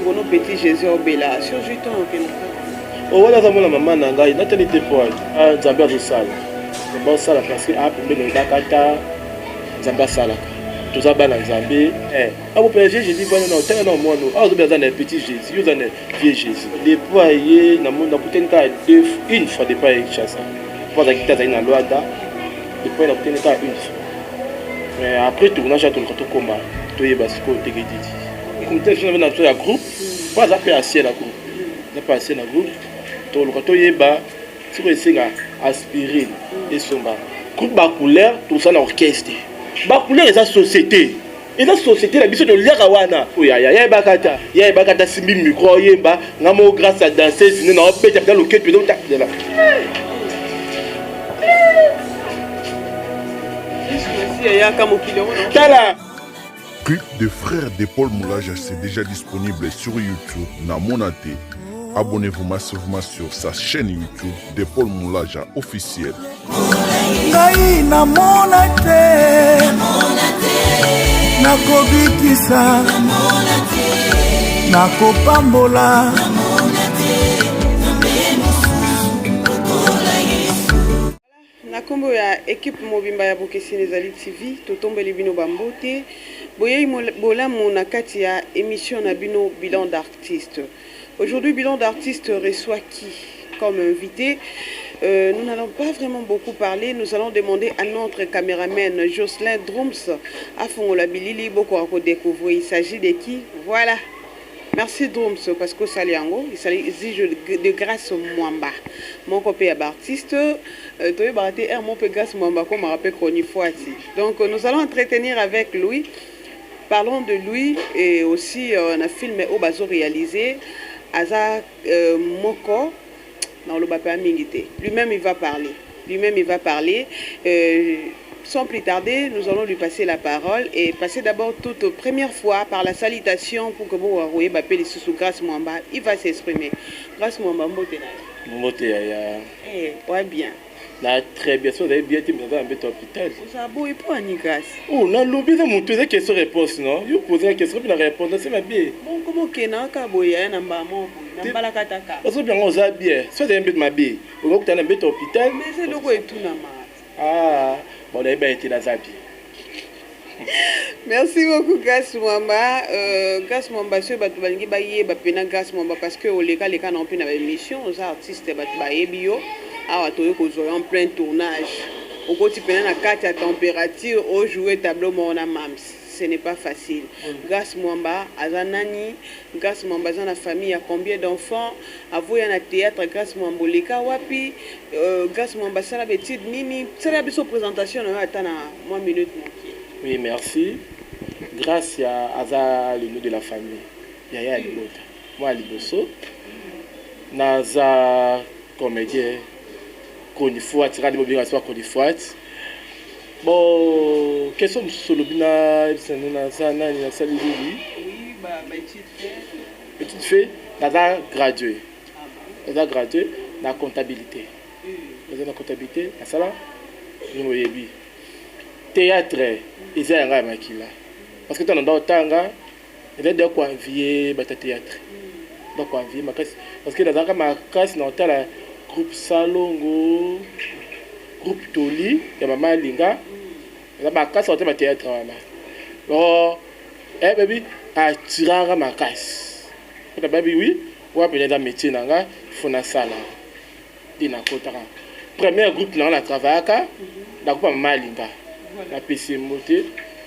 Bono Petit Jésus Obela. Sur Juton, ok. Oh, voilà, ça m'a maman nangai. Nathalie Tepoy. Ah, Zambia de Sala. Zambia Sala parce que ah, pour le Bakata, Zambia Sala. Tout ça, ban Zambie. Ah, vous pouvez Jésus, voilà, non, t'es un moi, non. Ah, vous avez un petit Jésus, vous avez un vieux Jésus. Les poids, n'a peut-être une fois des pas chasse. Pas d'acquitter dans la loi da. Les poids, n'a peut-être une fois. Mais après, tout le monde a tout le combat. Tout est parce que tu es dit. Comme tel, je n'avais pas de groupe. Pas à faire assez la groupe. Je n'ai pas assez la groupe. Tout le monde est bas. Si vous essayez d'aspirer et somba. Groupe bas couleur, tout ça dans l'orchestre. Bas couleur, c'est la société. Et la société, la mission de l'Yarawana. Oui, il y a Bakata, Simbi, micro, Yemba. Namo, grâce à danser, sinon, on peut être dans le quai, puis l'autre, là. Clip de frères de Paul Moulage, c'est déjà disponible sur YouTube. Namonate. Abonnez-vous massivement sur sa chaîne YouTube de Paul Moulage officiel. Ngai namonate nakobikisa nakopambola Nakombo ya équipe mobimba ya Bokesini Ezali TV totombeli bino bambote boyei bolamu na kati ya émission na bino bilan d'artiste. Aujourd'hui bilan d'artiste reçoit qui comme invité? Nous n'allons pas vraiment beaucoup parler. Nous allons demander à notre caméraman Jocelyn Drums à Fongola Bilili beaucoup à découvrir. Il s'agit de qui? Voilà. Merci Drums parce que Saliango, il s'agit de Grâce Mwamba. Mon copain artiste, tu es baraté mon peu Grâce Mwamba comme on rappelle Cronifouati. Donc nous allons entretenir avec lui. Parlons de lui et aussi on a filmé au bazo réalisé Aza Moko dans le Bapé Mingité. Lui-même il va parler. Sans plus tarder, nous allons lui passer la parole et passer d'abord toute première fois par la salutation pour que vous voyez Bapé sous Grâce Mwamba. Il va s'exprimer. Grâce Mwamba, Mbote ya. Ouais bien. Là, très bien, si vous avez bien été dans un bête hôpital. Vous avez beau et pas ni grâce. Oh, là, l'objet de mon tour, question-réponse, non? Vous posez la question, puis la réponse, c'est ma bien. Bon, comment qu'il y a un caboya, un bamon, un balakataka. Parce que bien, on a bien. Si vous avez un bête ma bien, vous avez un bête hôpital. Mais c'est le quoi et tout, nama. Ah, bon, là, il a été dans la vie. Merci beaucoup, Grâce Mwamba. Grâce Mwamba, c'est que tu vas y aller, Grâce Mwamba, parce que les gars n'ont plus d'émission, aux artistes, bio. Ah, tu es en plein tournage. Au quotidien, la carte à température, au jouer tableau, mon amam. Ce n'est pas facile. Grâce Mwamba, Azanani, Grâce Mwamba, dans la famille, il y a combien d'enfants? Avoué un théâtre, Grâce Mwamba, les Kawapi, Grâce Mwamba, ça la bêtise, Nini, ça la bêtise présentation, on va attendre une minute. Oui, merci. Grâce à Aza, le nom de la famille. Yaya Alibota. Moi, Aliboso. Naza, comédien. Konifouat, tirade d'obligation Konifouat. Bon, question de Solobina, oui, bah, petite fille, Naza gradué. Naza gradué dans la comptabilité. Dans la comptabilité, à ça là, je me dis. Théâtre, ils ont un makila. Parce que tu as dans le temps, il y a des quoi envier le théâtre. Donc, envier ma casse. Parce que dans ma casse, dans le groupe Salongo, groupe Toli, il y a Maman Linga. Dans ma casse, on a théâtre. Alors, eh, baby, à tirer ma casse. Baby, oui, pour appeler dans le métier, il faut une salle. Premier groupe, on a travaillé dans le groupe Maman Linga. Na PC moté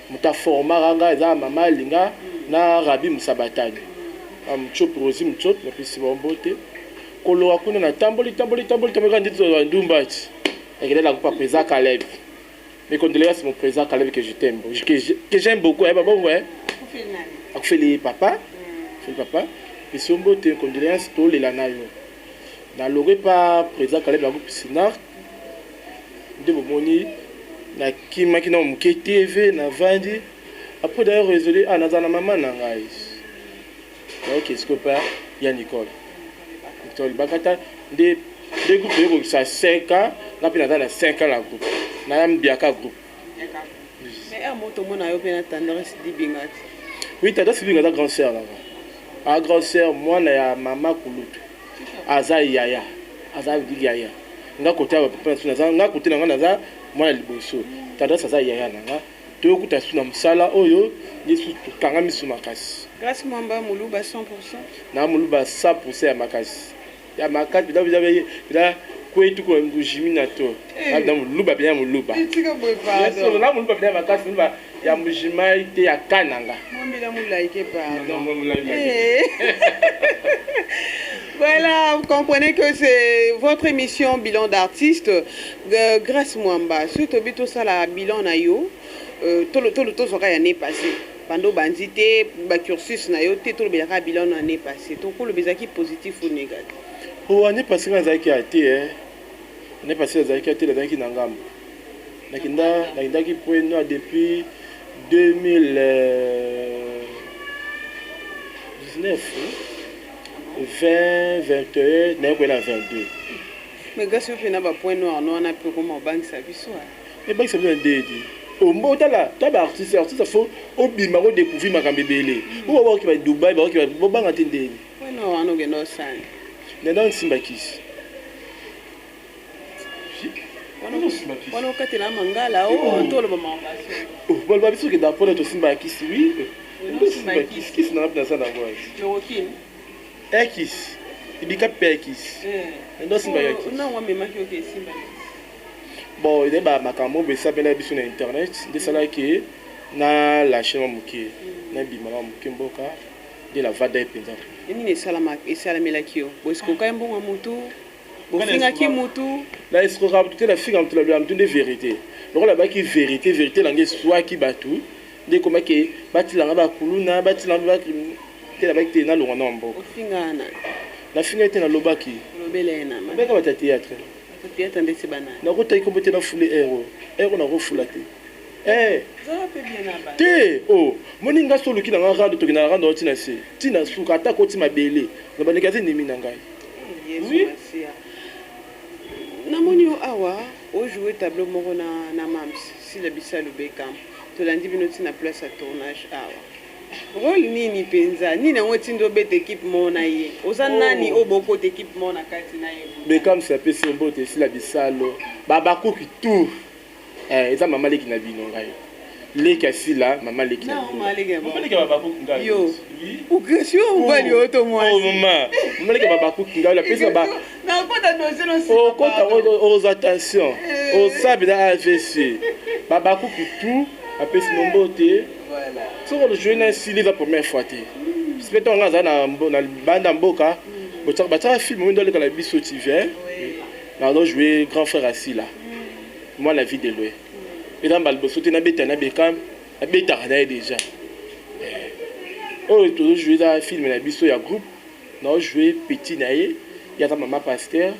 muta forma ranga za mama linga na rabi musabatani amchop rosi mchop na PC bombote kolo akuna na tamboli kandi zo ndumbati ekele la kupa président Caleb mes condoléances mon président Caleb que je t'aime que j'aime beaucoup eh bon ouais akufeli papa PC bombote condoléances to lela nayo na logé par président Caleb la kupa sinar de bomoni na kima kina muke TV na vandi après d'ailleurs résolu na za na maman na ngai donc est-ce que pas ya Nicole bakata des groupes ça 5 ans na pina na 5 ans la groupe na mbiaka groupe mais à moto mona yo pena tendance di bingati oui tendance bingata grand sœur là a grand sœur mwana ya mama kulutu aza yaya aza yaya nga côté ya papa na nga côté na nga naza mwana liboso tendance aza yaya nanga toyokuta su na mosala oyo yesu tokanga miso makasi Grâce Mwamba Muluba 100%. na muluba 100% ya makasi bila kwetu kwa mdujimi na to na muluba bien muluba Tika bwepado. na muluba bien makasi muluba ya mujima ite ya kananga Mwambila mulaike pardon. non muluba. Voilà, vous comprenez que c'est votre émission Bilan d'artiste. Grâce Mwamba, surtout bito ça la bilan na yo, tout le sera l'année passée. Pendant bandité, ba cursus na yo, tout le bilan l'année passée. Donc le bizaki positif ou négatif. Oh, année passée na zaki até année passée zaki até la zaki nangam. Nakinda ki point depuis 2019. 20, 21, n'a pas 22. Mais grâce au fait n'a pas point noir, non on a peu comment banque sa vie soit. Et banque ça veut dire au mot là, tu as artiste faut au bimaro découvrir ma cambébélé. Ou voir qui va Dubaï, voir qui va bon attendre. Oui non, on a gagné ça. Les dans Simbakis. On a quand la mangala oh tout le moment. Oh, bon bah que d'après notre Simbakis oui. Simbakis qui n'a pas ça d'avoir. Le roquin. Ekis. Ibika pekis. Ndo Simbakis. Non, on me marque OK Simbakis. Bon, il est bah makambo be s'appelle sur internet, de cela qui na la chaîne muké, na bimama muké mboka de la vada epenza. Ni salama et salamela kio. Parce que quand bon amutu, bofinga ki mutu, la escroquerie toute la fille entre la de vérité. Donc là bas qui vérité langue soit qui batu, de comment que bati langa ba kuluna, bati langa ba te la ba qui na longa nombo. bofinga na. La fille était na lobaki. Lobelena. Ba ka ba théâtre. Théâtre ndesi bana. Na ko tayi ko bote na foule héros na ko fulate. Eh, ça va bien là-bas. te oh moninga solo ki na nga radio to ki na radio tina se tina suka ata ko tima bele na ba negaze nimi na ngai Oui. Na moni o awa o jouer tableau moko na mams si la bisa le Beckham. To landi bino tina place à tournage awa. Rôle nini penza nini na ngoti ndo bete équipe mona ye. Oza nani o boko équipe mona kati na ye. Beckham ça peut ser mbote si la bisalo baba ko ki tout eza mama leki na bino ngai leki asila mama leki na Non, malege bon. mama leki baba ko ngai Yo. Ukresio ubali oto moi. oh mama leki baba ko ngai la pesa ba Na kota dossier no si. oh kota aux attention au sabe da AVC baba ko ki tout apesi mbote Voilà. soko le jouer na sili la première fois te c'est on nga na banda mboka botaka film ndo le kala biso tiver na do jouer grand frère asila moi la vie de loin et dans balboso te na beta na Beckham na beta na déjà oh to jouer dans film na biso ya groupe na jouer petit na ye ya ta maman pasteur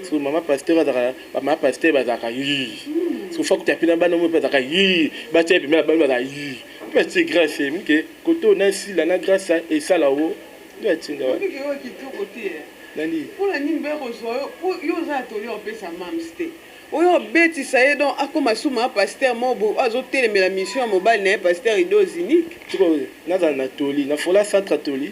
so maman pasteur maman pasteur bazaka yi so faut que tu appelles bana mo bazaka yi ba te pemela bana bazaka yi petit grâce que koto na si la na grâce et ça là-haut ya tinga wa Oki o ki to côté. nani Pour la nimbe rezo yo za to yo pesa mamste. Oyo beti sa ye donc akoma suma pasteur mobo azotelemela mission mobile na pasteur idozinique. tuko naza na toli na fola centre toli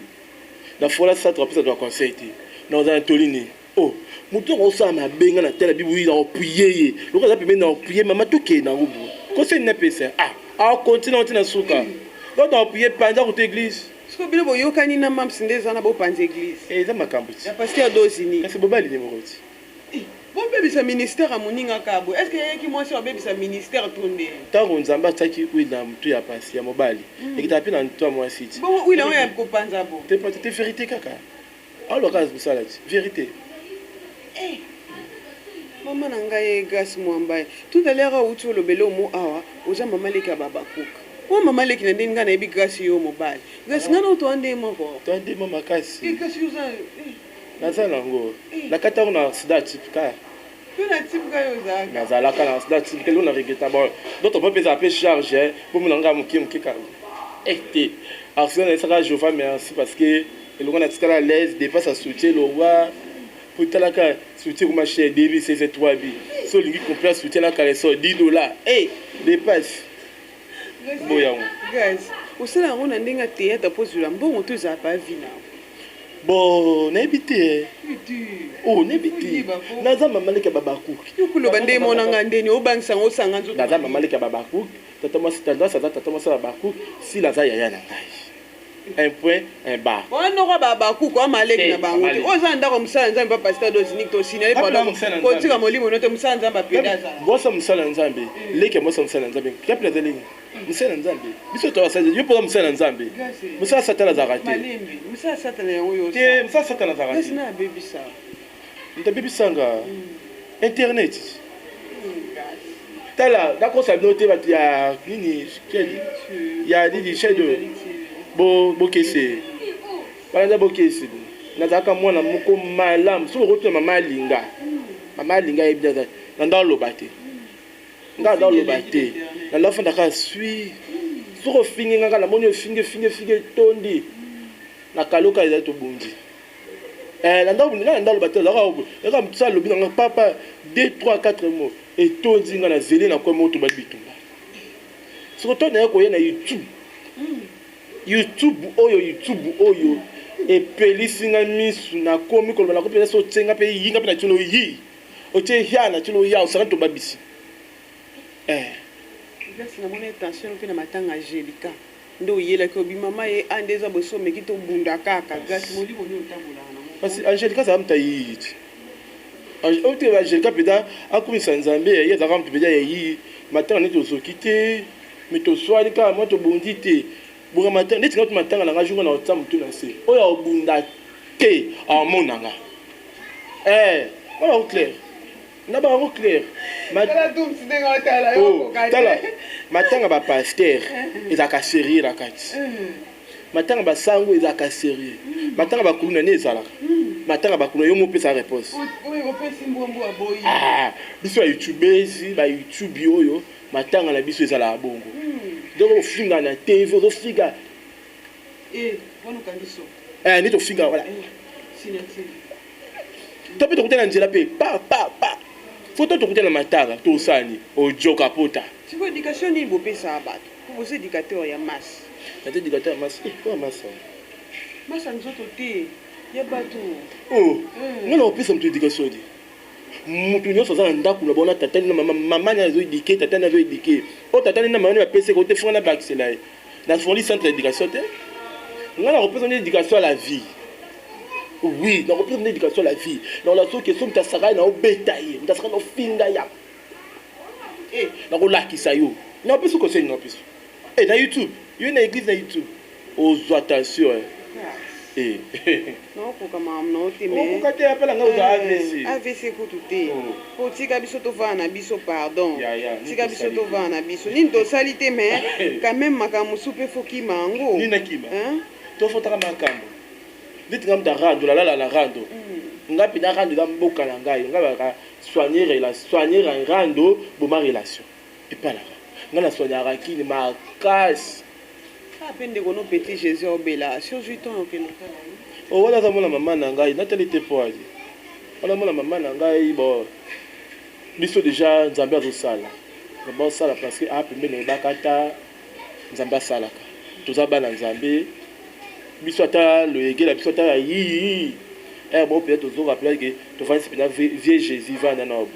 na fola centre pesa doit conseil te na za toli ni oh mutu ko sa ma benga na tela bibu na prier lo ka pemena na prier mama to ke na ubu conseil na pesa ah continue na suka donc na prier pendant toute église Parce que bino boyokani na mamsi ndeza na bo panze église. eza makambo ti Ya pasteur dozinique. kasi bobali ni mokoti Bon bébé sa ministère à moninga kabo. Est-ce que yeki moi sur bébé sa ministère tourné? ntango nzambe ataki na mutu ya pasi ya mobali ekita mpe na mutu ya mwasi ti Bon oui là on est ko panza bo. te vérité kaka aloka kosala ti vérité Maman ngai Grâce Mwamba. Tout à l'heure où tu le belo mo awa, oza mama leka baba kuka. O mama leki na ndinga na ebi Grâce yo mobile. Grâce ngana to ande moko. tondema makasi Grâce yo za. naza nango nakatako na sida tipika Pe na type ga yo za. nazalaka na sida tipika lelo na regreta bon d'autres mpe eza mpe charge mpo nanga moke kaka ete arsenal esaka jova merci parce que elongo na tikala l'aise dépasse à soutien le roi po talaka soutien kuma cher débit c'est 3 bi so lingi complet soutien na kala so $10 dépasse boyango Guys, osala ngo na ndinga théâtre po zula mbongo to za pa vina. Bon, n'habité. Oh, n'habité. Naza mamalika babaku. Yukulo bande monanga ndeni obangisa ngosanga nzo. Naza mamalika babaku. Tata moi tendance à tata moi ça babaku si la za yaya na ngai. Un point, un bas. On aura babaku ko amaleki na bango. Oza ndako musala nzambe pa pasteur Dozinique to sinale pendant. Ko tika molimo note musala nzamba pedaza. Bosa musala nzambe. Leke mosa musala nzambe. Kapela zelingi. Musala nzambe. Biso to wasala. Yo poza musala nzambe. Musala satana za raté. Malembi. Musala satana yango yo. Te musala satana za raté. Sina bebisa. Nta bebisanga. Internet. Tala, d'accord ça noté ba ya nini ya di shadow. Bokese. Bana bokese. Nazaka mwana moko malam. So roto mama linga. Mama linga ebida. Nanda lobate. Nga dans le bâté. Na l'enfant d'aka sui. So fingi nga la moni fingi tondi. Na kaloka eza to bundi. Nanda le bâté la robe. Nga mtsa lobi nga papa 2 3 4 mots et tondi nga na zeli na kwa moto ba bitumba. So to na ko na YouTube. YouTube oyo et pelisinga misu na komi ko na ko pela so tsenga pe yinga pe na tsholo yi o tse ya na tsholo ya o saka to babisi Merci na mona attention pe na matanga Angelica ndo yela ko bi mama ye andeza boso meki to bunda kaka gasi moli boni otambola na parce Angelica ça amta yi Angelica peda akumisa nzambe ye za rampe peda yi matanga ne to sokite mais to swali ka mo to bondite Boura matin, net notre matin à la radio on a autant tout lancé. Oya obunda ke en monanga. Voilà au clair. Na ba au clair. Tala dum si denga tala yo ko tala. Matanga ba pasteur ezaka sérieux la kati. Matanga ba sango ezaka sérieux. Matanga ba kuluna ne ezala. Matanga ba kuluna yo mo pesa réponse. Oui, on peut simbombo aboyi. Biso YouTube ba YouTube yo matanga na biso ezala bongo. Donc on finga na TV, on finga. On nous candiso. Ni to finga voilà. Sinati. Topi to kutana njela pe pa. Photo to kutana matanga to sani o joka pota. Tu vois éducation ni bo pesa abat. Pour vous éducateur ya masse. Na éducateur masse. Quoi masse? Masse nzoto te. Ya bato. Oh. Ngana opesa mtu éducation di. Mutu nyonso za ndako na bona tata na mama na zo éduquer tata na zo éduquer o tata na mama na pese ko te fona ba accélère na fondi centre d'éducation te ngana représenter l'éducation à la vie oui na représenter l'éducation à la vie dans la so question ta saka na obetaye ta saka no finga ya na ko lakisa yo na peso ko seni na peso na YouTube yo na église na YouTube aux attention Non, pour comment on te met. AVC pour tout est. Pour tika biso to va na biso pardon. Tika biso to va na biso. Ni to salité mais quand même makamu soupe foki mango. Ni na kiba. To fotaka makambo. Dit ngam da rando la rando. Ngapi da rando da mboka na ngai. Ngaba soigner un rando pour ma relation. Et pas là. Ngana soigner rakini ma casse. Apende kono petit Jésus obela sur juton okelota o wala za mona mama na ngai natali te poaji wala mona mama na ngai bo biso déjà nzambe azosala bo sala parce que apembe ne bakata nzambe asalaka toza bana nzambe biso ata le egela biso ata yi bon peut-être tozo rappeler que to va se pena vieux Jésus va na nobo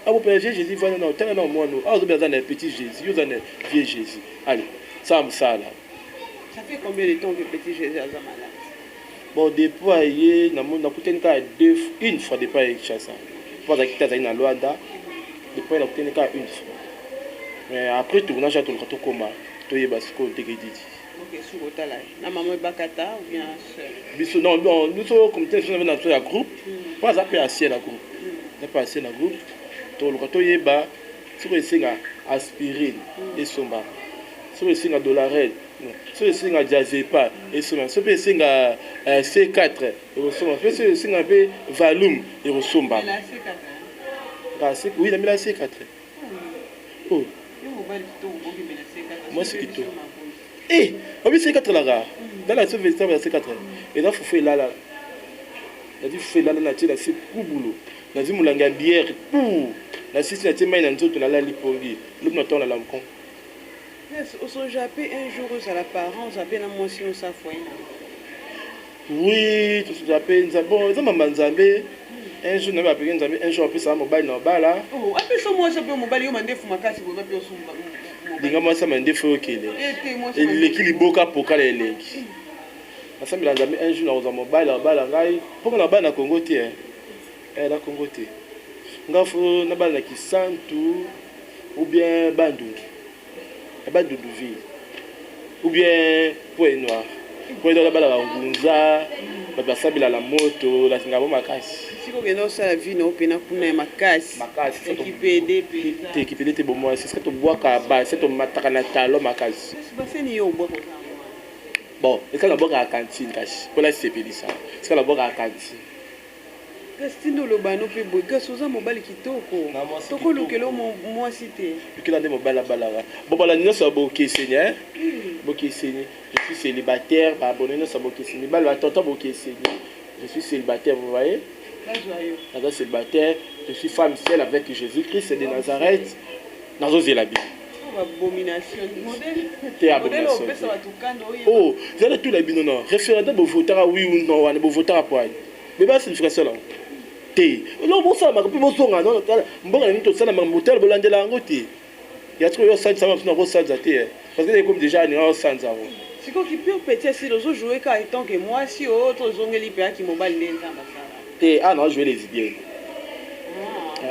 abo pe vieux Jésus va na no tana no mono azo beza na petit Jésus yo za na vieux Jésus allez ça me sala. Ça fait combien de temps que petit Jésus a malade? Bon, depuis na kuteni ka une fois depuis Kinshasa. Pour ça kita na Luanda. Depuis na kuteni ka une fois. Mais après tout na jato ko koma to yeba siko tekedi. OK, sur otala. Na maman bakata ou bien seul? Biso non, nous sommes comme tel na un groupe. Pas ça peut assis na groupe. Na pas assis na groupe. To yeba siko esenga aspirine et somba. So singa dolarel so singa diazepam et so singa C4 et resomba so singa pe valum et resomba la C4 oui la C4 oh moi c'est tout on dit C4 là dans la sauve la C4 et là faut faire là il dit faut là na tira c'est kubulo na zimulanga bière pour la sisi na tema ina nzoto na la lipongi l'homme na la mkon. Yes, au Japon, un jour, ça la parent, ça fait la motion, ça foine. Oui, tout ça peut bon, ça m'a nzambe. Un jour n'a pas payé nzambe, un jour après ça mobile na bala. Oh, après ça moi ça peut mobile yo mande fuma kasi bo pe osumba. Dinga moi ça m'a ndefo okele. Et l'équilibre boka pokala elengi. Ensemble la nzambe un jour na mobile na bala ngai, poko na bana Congo te hein. La Congo te. Ngafo na bala na Kisantu ou bien Bandundu. Bandundu ville. Ou bien Point Noir. Point Noir la bala Ngunza, basabila la moto, la singabo makasi. Siko keno sa vie no pena kuna makasi. Makasi. Équipé T'es équipé de bon moi, c'est ce que tu bois kaba, c'est ton mataka na talo makasi. C'est ni yo bois. Bon, est-ce que la boire à la cantine cache? Pour la CPD ça. Est-ce que la boire à la cantine? Gastino Lobano pe boy gasoza mobile kitoko. Toko lokelo moi cité. Qui l'a dit mobile la balara. Bon bah la nino ça boké seigneur. Boké seigneur. Je suis célibataire, bah bonne nino ça boké seigneur. Bah la tonton boké seigneur. Je suis célibataire, vous voyez? Là joyeux. Là célibataire, je suis femme seule avec Jésus-Christ de Nazareth. Nazo zelabi. Abomination modèle. T'es abomination. Oh, vous allez tout la bino non. Référendum vous voter oui ou non, on vous voter à point. Mais bah c'est une frère là. Té. Non bon ça m'a plus bon son non. Mbonga ni to ça na motel bolandela ngote. Ya trop yo sanza ma na ko sanza té. Parce que comme déjà ni on sanza. Siko ki pure petit si lozo jouer ka tant que moi si autre zongeli pe ki mobile lenza basala. Té ah non jouer les idées.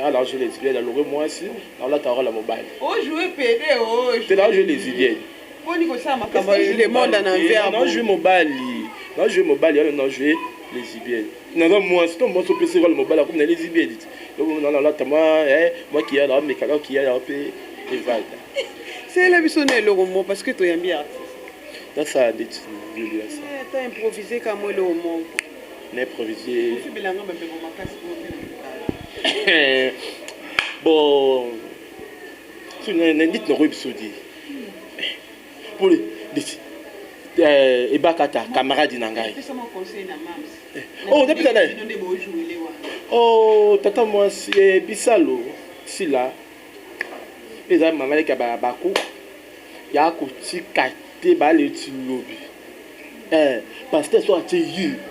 Alors je les idées dans le moi aussi. On là t'aura la mobile. Oh jouer PD oh. Té là jouer les idées. Boni ko ça makamba le monde en envers. Non jouer mobile. Non jouer mobile, non jouer les idées. Non moi c'est ton bon sur PC le mobile comme les idées. Donc non là moi moi qui a là mais qui a un peu éval. C'est la bisonne le roman parce que tu es bien artiste. Dans ça dit ça. T'as improvisé comme le roman. N'improviser. Tu peux l'engager même pour ma casse. Bon, tu n'as dit non épisode. Pour les Ebakata camarade Nangai. C'est mon conseil na mams. Oh, depuis là. Oh, tata moi c'est Bisalo, si là. Les amis maman qui a bakou. Ya ko ti kate ba le ti lobi. Pasteur soit tu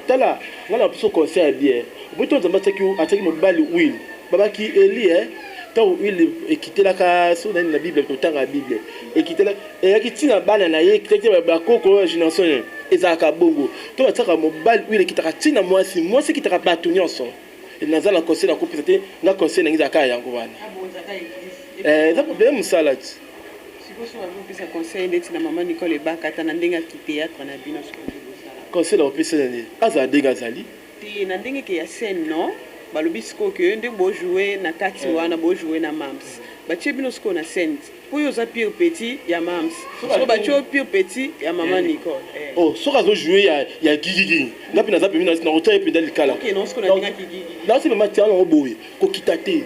tala, on a plus conseil bien. Buto zamba teki ateki mobile will. Baba ki eli tant il est quitté la case dans la Bible tout la Bible et quitté la et qui tina bana na ye qui ba koko génération ezaka bongo to bataka mobile will qui taka tina moi si qui taka bato nyonso et nazala conseil na ko peut-être na conseil na ngizaka yango wana ça problème salade siko so ba pesa conseil ndeti na mama Nicole Ebakata na ndenga ki théâtre na bino so conseil na pesa nani aza denga zali ti na ndenge ke ya scène non balobi siko ke nde bo jouer na kati wana bo jouer na mams batie bino siko na scène po yo za pire petit ya mams so batie pire petit ya mama Nicole oh so ka zo jouer ya gigi na pina za pina na rota ependa likala OK non siko na ndinga ki gigi na si mama tia na boye ko kitate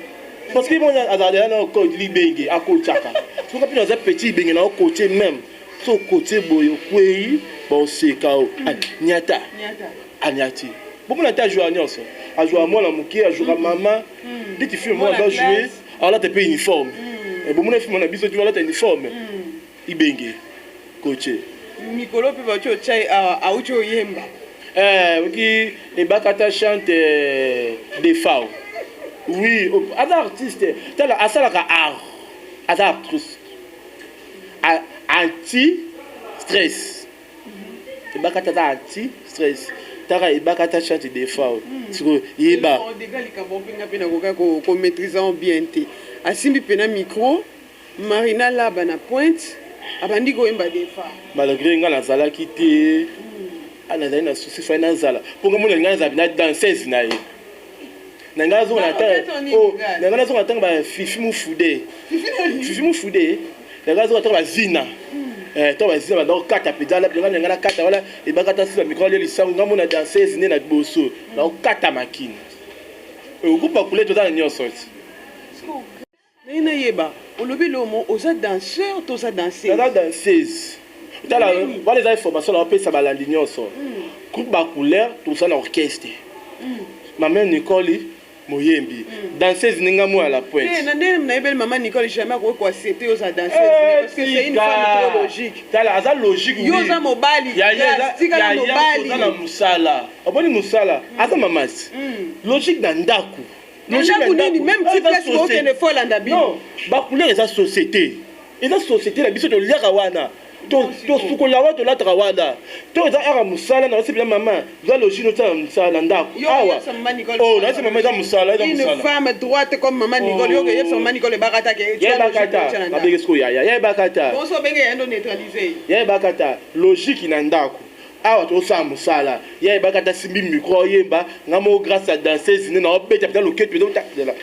parce que bon azalé na ko libenge akochaka so ka pina za petit benge na côté même so côté boye kwei bon c'est kao nyata anyati bon on a joué à nyonso a joué à moi la muki a joué à maman dès que film moi va jouer alors là tu peux uniforme et bon mon film on a biso tu vas là tu uniforme ibenge coaché mikolo pe ba cho chai a ucho yemba qui Ebakata chante des faux oui un artiste tel à ça la art actrice anti stress Ebakata anti stress tara Ebakata chante des faux siko yeba on dégal ka bon pinga pena ko maîtriser bien té asimbi pena micro Marina Laba na pointe abandi ko yemba des faux malgré nga nazala kité ana na souci fa na zala pour nga nga zabina danseuse na ye na nga zo na ta oh na nga zo na ta ba fifi mu fude na nga zo ta ba zina to ba zina ba kata pedala nga na kata wala Ebakata sila micro le lisango nga mona danseuse ne na boso na kata makine okupa kule to ta nyonso na yeba olobi lomo oza danseur to za danseuse na danseuse tala wala za information na pesa balandi nyonso groupe ba couleur tout ça na orchestre maman Nicole moyembi danseuse ninga moi à la pointe na belle maman Nicole jamais ko accepter aux danseuse parce que c'est une femme trop logique tala aza logique yo za mobali ya sika mobali za musala aboni musala aza mamasi logique na ndako logique même si presque aucun effort la ndabino non ba couleur eza société la biso de liaka wana to sukola wa to latra wada to eza ara musala na aussi bien maman za logique no ta musala ndako awa oh na c'est maman za musala une femme droite comme maman Nicole yo ke maman Nicole bakata ke ya bakata na begesko ya bakata bon so benge yendo neutraliser ya bakata logique na ndako awa to sa musala ya bakata simbi micro yemba ngamo grâce à danseuse ne na obeta peut-être le quête peut de la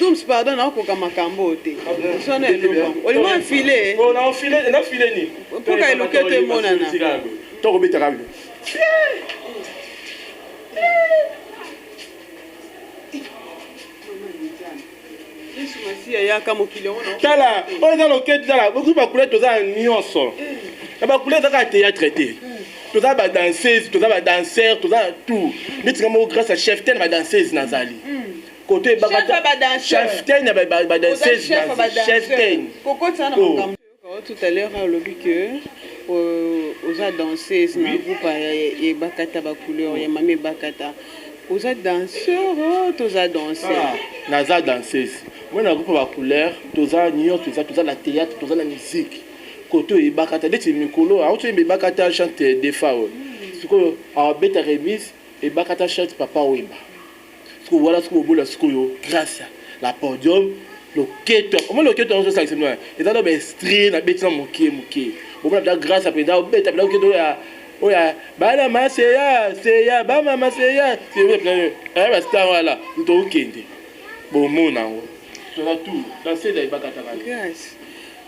Dooms pardon na ko kama kambo te sona eloko olima filer oh na filer ni pour ka elokete monana to ko beta kabilo tala on dans le quête tala beaucoup ba couleur to za nyonso na ba couleur za ka théâtre te to za ba danseuse to za ba danseur to za tout mais tu comme grâce à chef ten ba danseuse nazali côté bakata chef ten ba danseuse chef ten koko tsana makambo tout à l'heure on lobby que aux danseuses na groupe et bakata ba couleur ya mami bakata aux danseurs aux danseurs naza danseuse moi na groupe ba couleur toza nyo toza la théâtre toza la musique côté et bakata deti mikolo a auto bakata chante des fois siko a beta remise et bakata chante papa wemba siko voilà siko bola siko yo grâce la podium le quête comment le quête on se sanctionne et dans le stream na beti na moké bon la grâce après da beta la quête oya bana maseya seya ba mama seya c'est ba star wala to ukende bon mona ngo ça tout danser da bakata ba grâce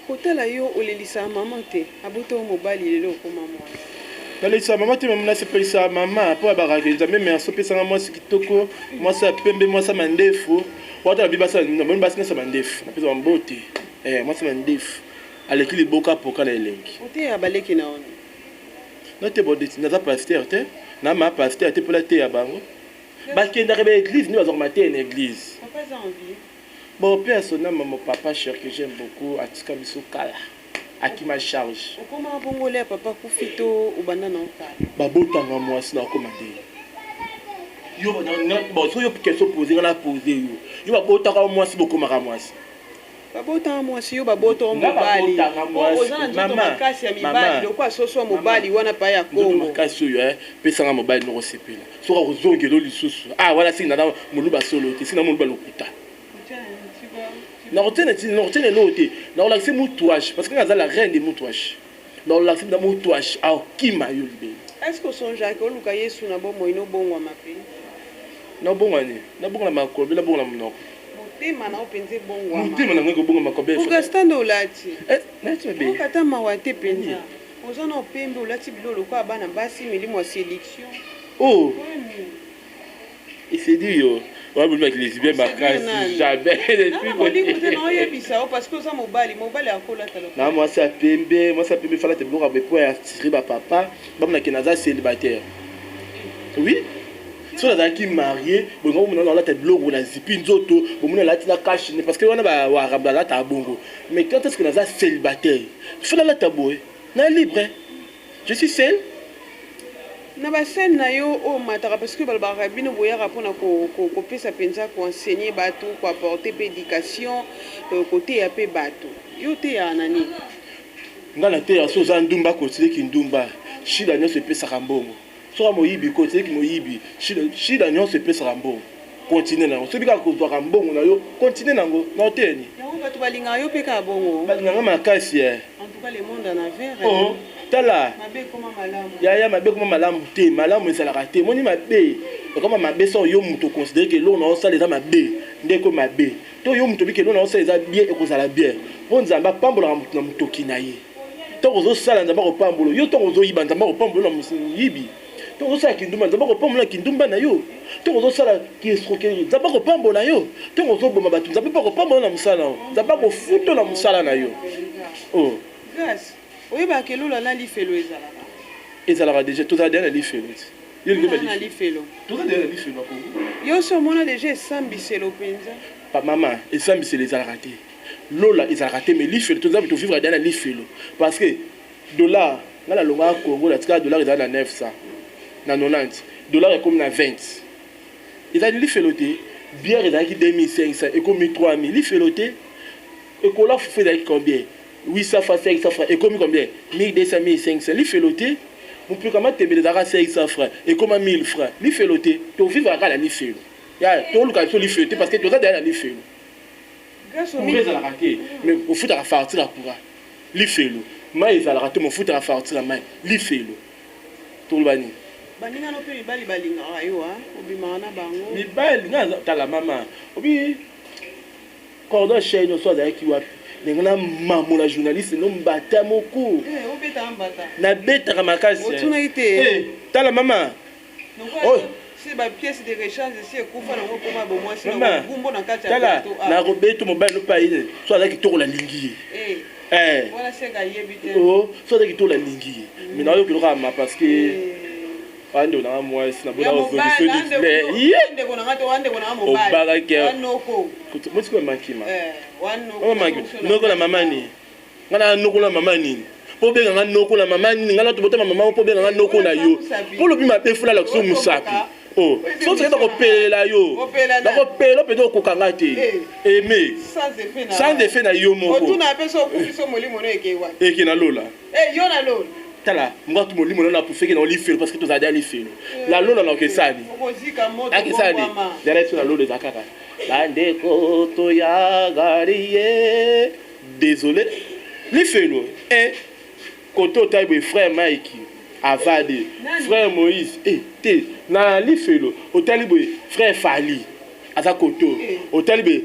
kotala yo olelisa maman te aboto mobali lelo ko maman nalelisa maman te maman se pesa maman po abaragenza même merci pesa moi kitoko moi ça pembe moi ça mandefu wata biba ça na bonne basine ça mandefu na pesa mbote moi ça mandefu aleki liboka poka na elengi ote abaleki na ona note bodeti naza pasteur te na ma pasteur te pour la te ya bango bakenda rebe église ni bazor mater en église papa za envie bon père son nom mon papa cher que j'aime beaucoup atika biso kala aki ma charge okoma bongole papa kufito ubanda na okala babotanga mwasi na komande yo bon so yo question poser na poser yo babotaka mwasi bokomaka mwasi babota mwasi yo babota mobali ozana nzoto makasi ya mibali lokwa soso mobali wana pa ya Kongo makasi yo pesanga mobali no sepela soka kozongelo lisusu wala sina na muluba solo te sina muluba lokuta na retene l'autre na la c'est moutouage parce que ngaza la reine des moutouages na la c'est moutouage kima yo libé est-ce que son Jacques oluka Yesu na bomo ino bongwa mape na bongwani na bongwa makobe na bongwa mnoko motema na openze bongwa motema na ngo bongwa makobe Augustin olati na tebe kata mawate penza ozana opembe olati bilolo kwa bana basi milimo ya sélection il s'est dit yo on va mettre les bien bakasi jamais parce que ça mobali akola talo na moi ça pembe fala te bloquer pour attirer ba papa bam na kenaza célibataire oui so la qui marié bon on a la tête bloquer la zipi nzoto bon on la tina cash parce que on a ba arabla la ta bongo mais quand est-ce que naza célibataire fala la taboé na libre je suis seul na basen na yo o mataka parce que balbara bino boyaka pona ko pesa penza ko enseigner bato ko apporter éducation côté ya pe bato yo te ya nani ngala te ya so za ndumba ko tsile ki ndumba shida nyo se pesa kambongo so mo yibi ko tsile ki mo yibi shida nyo se pesa kambongo continue na so bika ko zwa kambongo na yo continue nango na oteni yango bato balinga yo pe ka bongo balinga makasi en tout cas le monde en envers tala mabe koma malamu ya mabe koma malamu te malamu esalaka te moni mabe koma mabe so yo muto considérer que l'on a ça les mabe ndeko mabe to yo muto bike l'on a ça les bien et kozala bien bon nzamba pambola na muto kinaye to kozo sala nzamba ko pambolo yo to kozo yiba nzamba ko pambolo na musiyibi to kozo sala kindumba nzamba ko pambola kindumba na yo to kozo sala ki escroquerie nzamba ko pambola yo to kozo boma batu nzamba ko pambola na musala nzamba ko futo na musala na yo grâce oui, bah, que l'on a l'ifelo ezalaka déjà tout ça derrière l'ifelo Il y a lifelo. Tout ça derrière lifelo. Yo so mona déjà sambiselo penza. Pas maman, et sambiselo les a raté. Lola ils a raté mais lifelo tout ça tu vivre dans lifelo parce que dollar dans la longa Congo la dollar est à 900. Na 90. Dollar est comme na 20. Ils a lifeloté. Bière est à 2500 et comme 3000 lifeloté. Et cola fait avec combien? 800 fois 500 francs et comme combien? 1200 1500 lifeloté. On peut comment te mettre à 500 francs et comme 1000 francs lifeloté. Tu vivre à la lifelo. Ya, tu le cas lifeloté parce que tu as derrière la lifelo. Grâce au mais ça la raté mais au foot à la partie la pour lifelo. Mais ça la raté mon foot à la partie la main lifelo. Tout le bani. Baninga no pe mibali balingaka yo obimaka na bango mibali nga tala mama obi cordon chaîne so azalaki wapi ndenge na mamola journaliste no mbata moko obeta mbata na betaka makasi otunaki te tala mama si bapièce de rechange si ekufa nango mpoma bomwasi gumbo na kati ya tala na kobeto mobali no paine so azalaki tokola lingi ye wana seka yebi te so azalaki tokola lingi ye mais nayo kiloka ma parce que ande na moi si na bona opposition de ande kona ngato ande kona mobile obarake wanoko mutiko makima wanoko noko la mama ni ngana noko la mama ni po benga ngana noko la mama ni ngana to botama mama po benga ngana noko na yo po lobi ma pe fula la so musapi so c'est ko pelela yo da ko pelo pe do ko kanga te aimer sans effet na yo moko otuna pe so kufiso molimo no ekewa ekina lola yo na lola tala mga tu molimo na pour faire que na lifelo parce que tu as déjà lifelo la lola na kesani okozika moto akesani derrière sur la lola de zakaka bande koto ya garie désolé lifelo koto taibo frère Mike avade frère Moïse te na lifelo otalibo frère Fali aza koto otalibe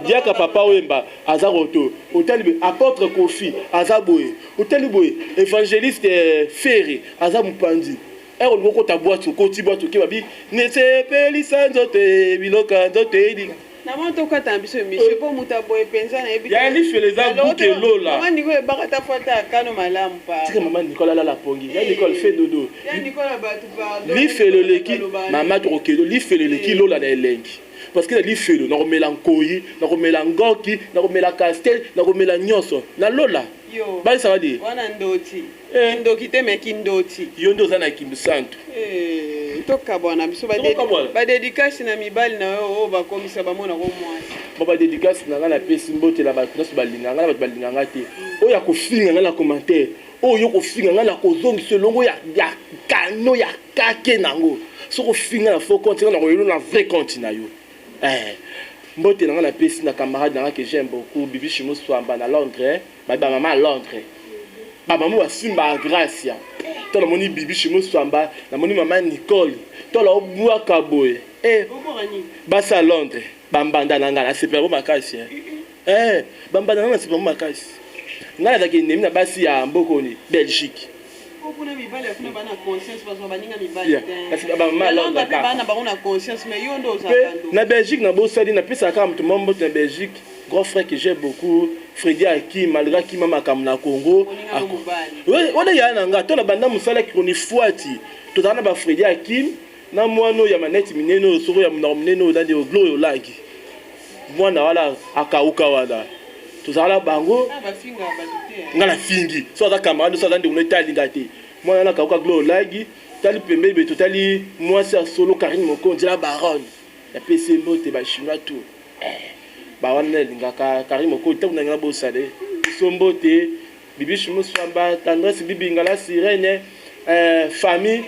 diaka papa wemba aza koto otalibe apôtre Kofi aza boye otalibe évangéliste Ferré aza mupandi ero ngoko ta boîte ko ti boîte ke babi ne sepeli sanzote biloka nzote di na moto ka tambiso monsieur po muta boye penza na ebi ya li fele za buke lola mama ndiko bakata fota kano malamu pa tika mama Nicolas la pongi ya Nicole fait dodo ya Nicolas batu pardon li fele leki mama to kedo li fele leki lola na elengi parce que li fele na komela nkoyi na komela ngoki na komela castel na komela nyoso na lola yo ba ça va dire wana ndoti ndoki te meki ndoti yo ndo za na kimbu santo toka bwana biso ba dédicace na mibali na yo bakomisa bamona ko mwasi ba dédicace na ngana pesi mbote la bato na balinga ngana bato balinga ngate o ya kofinga ngana commentaire o yo kofinga ngana kozongisa longo ya kano ya kake nango so kofinga na faux compte na koyelo na vrai compte na yo mbote na ngana pesi na camarade na que j'aime beaucoup Bibi Chimo Swamba na Londres ba maman à Londres ba maman wa simba Gracia to la moni Bibi Chimo Swamba na moni maman Nicole to la obua kaboye basa Londres bambanda na ngala c'est pas makasi bambanda na c'est pas makasi ngala za kinemi na basi ya mbokoni Belgique kuna mibali kuna bana conscience parce que baninga mibali kasi ba maman Londres bana ba una conscience mais yo ndo za kando na Belgique na bosali na pesa kama mtu mambo na Belgique grand frère que j'aime beaucoup Freddy Aki malgré qui mama kam na Congo on est yana nga to na banda musala ki koni fuati to tana ba Freddy Aki na mwano ya maneti mineno soko ya mnomineno dans des glory lagi mwana wala akauka wala to zala bango ngala fingi so za camarade so za ndeko netali ngate mwana na akauka glory lagi tali pembe be totali mwasi ya solo Karine Mokonzi la baronne ya PC mbote ba chinois tout ba wana lingaka Karine Mokonzi to ngana bosale sombote Bibi Chimo Swamba tendresse bibi ngala sirene famille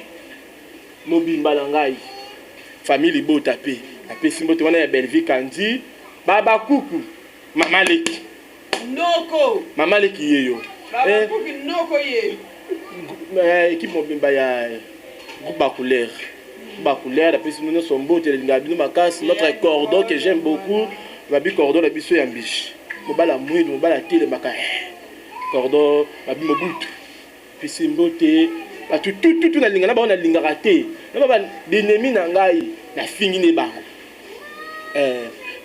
mobimba na ngai famille libota pe apesi mbote wana ya Belleville Kandi baba kuku mama leki noko mama leki yeyo baba kuku noko ye équipe mobimba ya couleur apesi nous sombote linga bino makasi notre cordon que j'aime beaucoup babi cordon la biso ya mbishi mobala mwidu mobala tele maka cordon babi mobutu apesi mbote batu tout na linga na ba na linga raté na ba denemi na ngai na fingi ne ba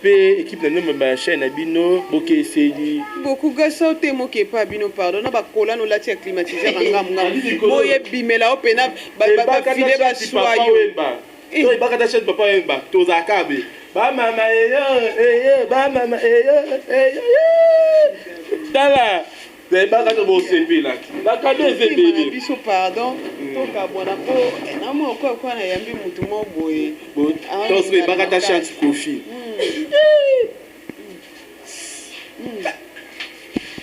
pe équipe na no ba chaîne bino boke eseli beaucoup gasa te moke pa bino pardon na ba kola no lati climatiseur ngam moye bimela opena ba file ba soyo to ba kata chaîne papa ba to zakabe ba mama ba mama tala ba kata bo sepela ba kata ezebele biso pardon to ka bona ko na mo ko na yambi mutu mo boye to se ba kata chaîne kofi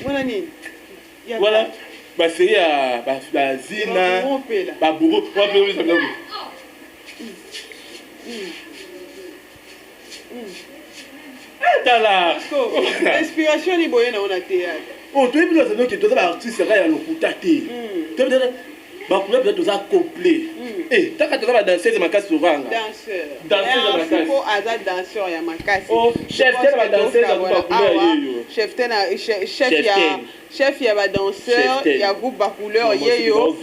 voilà nini voilà ba série ya ba zina ba bourreau wa pe ça bien tala inspiration ni boye na ona théâtre tu es plus dans que tu as artiste là ya lokuta te tu veux dire ba kula peut être complet taka tu vas danser de makasi uranga danseur makasi aza danseur ya makasi chef tel va danser dans ba couleur yeyo chef ya ba danseur ya groupe ba couleur yeyo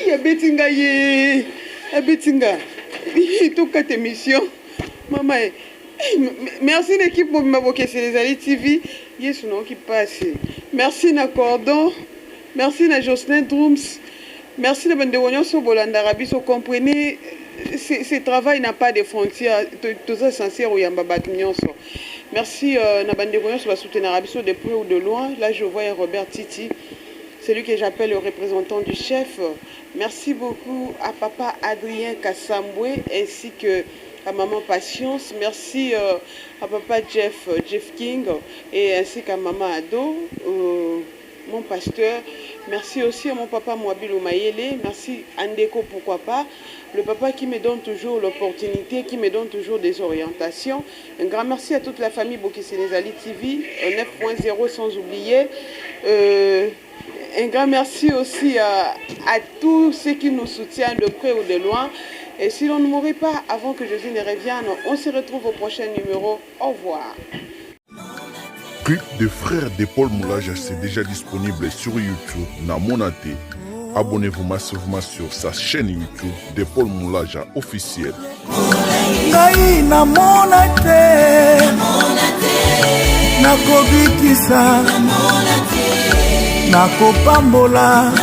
ya betinga ye betinga to quatre émission maman merci l'équipe pour m'avoir c'est les Ali TV yes non qui passe merci na Cordon merci na Jocelyn Drums merci na bande wonyo so bolanda rabiso comprenez ce travail n'a pas de frontières tout ça sincère ou yamba batnyonso merci na bande wonyo so ba soutenir rabiso de près ou de loin là je vois Robert Titi celui que j'appelle le représentant du chef. Merci beaucoup à papa Adrien Kassamboué ainsi que à maman Patience. Merci à papa Jeff King et ainsi qu'à maman Ado, mon pasteur. Merci aussi à mon papa Mouabilou Mayele. Merci Andeko, pourquoi pas. Le papa qui me donne toujours l'opportunité, qui me donne toujours des orientations. Un grand merci à toute la famille Bokisenezali TV 9.0 sans oublier. Un grand merci aussi à tous ceux qui nous soutiennent de près ou de loin. Et si l'on ne mourrait pas avant que Jésus ne revienne, on se retrouve au prochain numéro. Au revoir. Clip de frères de Paul Moulage, c'est déjà disponible sur YouTube. Namonate. Abonnez-vous massivement sur sa chaîne YouTube de Paul Moulage officiel. Ngai namonate. Nakobikisa. Nakopambola.